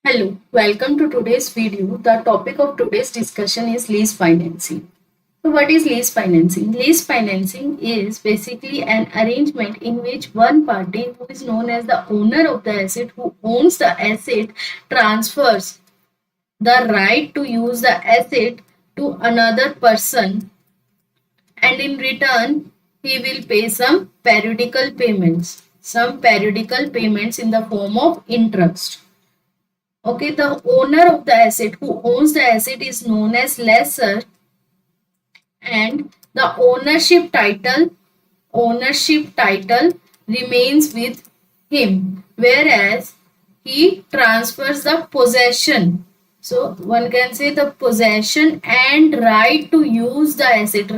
Hello, welcome to today's video. The topic of today's discussion is lease financing. So what is lease financing? Lease financing is basically an arrangement in which one party who is known as the owner of the asset, who owns the asset, transfers the right to use the asset to another person, and in return he will pay some periodical payments in the form of interest. Okay, the owner of the asset who owns the asset is known as lessor, and the ownership title remains with him, whereas he transfers the possession. So one can say the possession and right to use the asset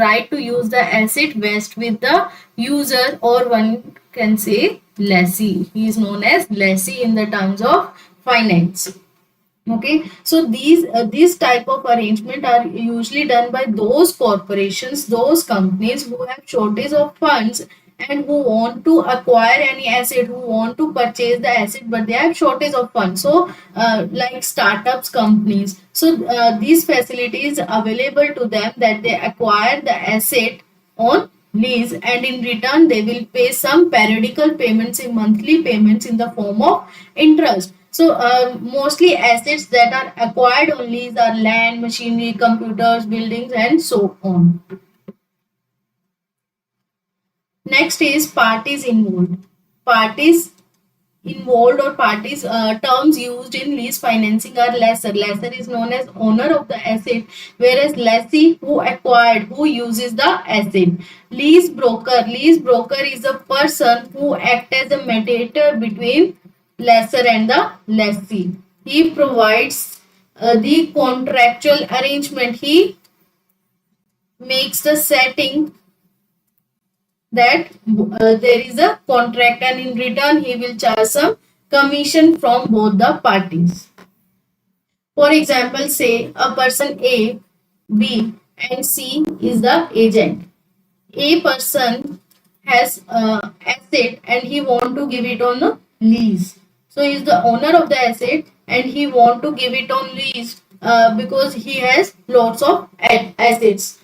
vest with the user, or one can say lessee. He is known as lessee in the terms of finance. Okay, so these type of arrangement are usually done by those corporations, those companies who have shortage of funds and who want to acquire any asset, who want to purchase the asset, but they have shortage of funds. So like startups companies, so these facilities available to them, that they acquire the asset on lease, and in return they will pay some periodical payments, in monthly payments in the form of interest. So mostly assets that are acquired on lease are land, machinery, computers, buildings, and so on. Next is parties involved. Parties involved or parties terms used in lease financing are lessor. Lessor is known as owner of the asset, whereas lessee who acquired, who uses the asset. Lease broker is a person who act as a mediator between lessor and the lessee. He provides the contractual arrangement. He makes the setting that there is a contract, and in return he will charge some commission from both the parties. For example, say a person A, B and C is the agent. A person has asset and he want to give it on a lease. So he is the owner of the asset and he want to give it on lease because he has lots of assets.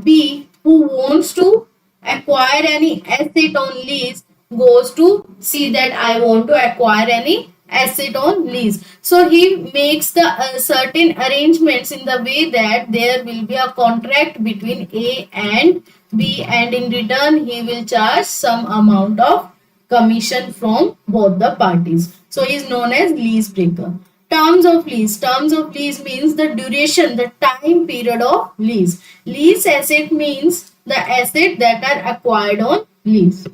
B, who wants to acquire any asset on lease, goes to see that I want to acquire any asset on lease. So he makes the certain arrangements in the way that there will be a contract between A and B, and in return he will charge some amount of commission from both the parties. So he is known as lease breaker. Terms of lease. Terms of lease means the duration, the time period of lease. Lease asset means the asset that are acquired on lease.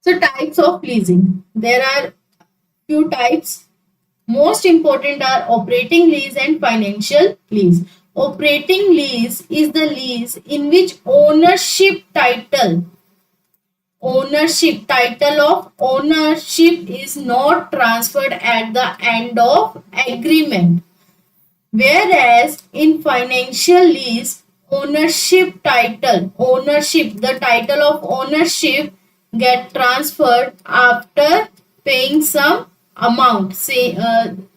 So types of leasing. There are few types. Most important are operating lease and financial lease. Operating lease is the lease in which ownership title of ownership is not transferred at the end of agreement, whereas in financial lease, the title of ownership get transferred after paying some amount. Say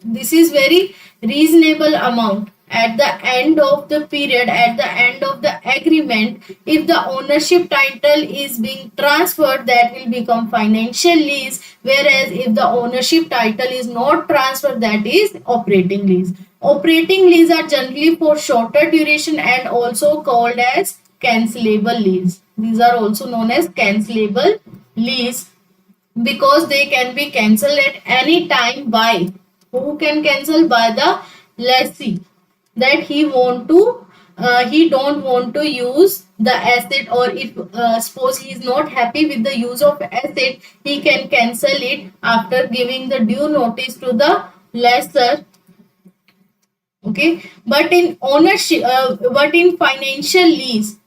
this is very reasonable amount at the end of the period, at the end of the agreement. If the ownership title is being transferred, that will become financial lease, whereas if the ownership title is not transferred, that is operating lease. Operating lease are generally for shorter duration and also called as cancelable lease. These are also known as cancelable lease because they can be cancelled at any time by who can cancel? By the lessee, that he don't want to use the asset, or if suppose he is not happy with the use of asset, he can cancel it after giving the due notice to the lessor. Okay, but in financial lease,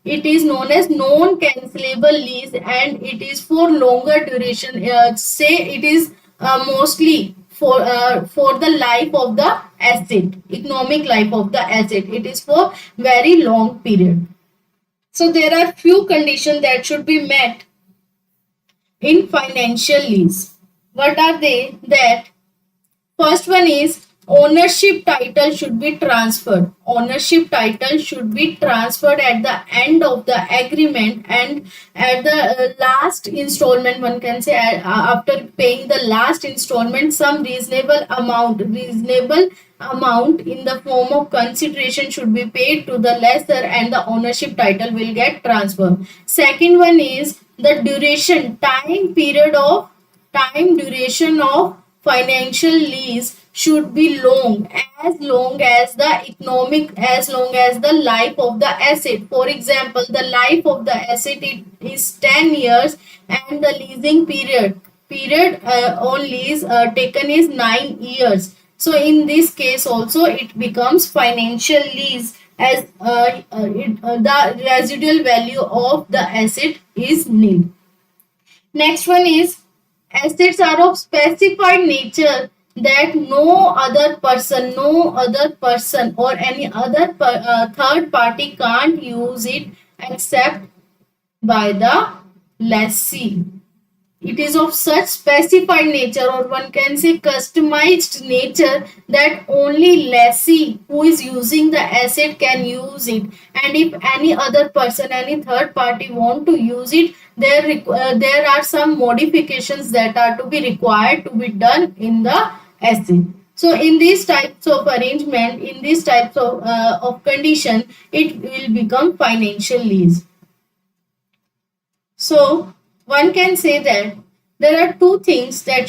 it is known as non cancelable lease, and it is for longer duration. Say it is mostly for the life of the asset, economic life of the asset. It is for very long period. So there are few conditions that should be met in financial lease. What are they? That first one is ownership title should be transferred. Ownership title should be transferred at the end of the agreement, and at the last installment, one can say, after paying the last installment, some reasonable amount in the form of consideration should be paid to the lessor, and the ownership title will get transferred. Second one is the time duration of financial lease should be long as the as long as the life of the asset. For example, the life of the asset is 10 years, and the leasing period on lease taken is 9 years. So in this case also it becomes financial lease, as the residual value of the asset is nil. Next one is assets are of specified nature that no other person or any other third party can't use it except by the lessee. It is of such specified nature, or one can say customized nature, that only lessee who is using the asset can use it, and if any other person, any third party want to use it, there are some modifications that are to be required to be done in the asset. So in these types of arrangement, in these types of condition, it will become financial lease. So one can say that there are two things that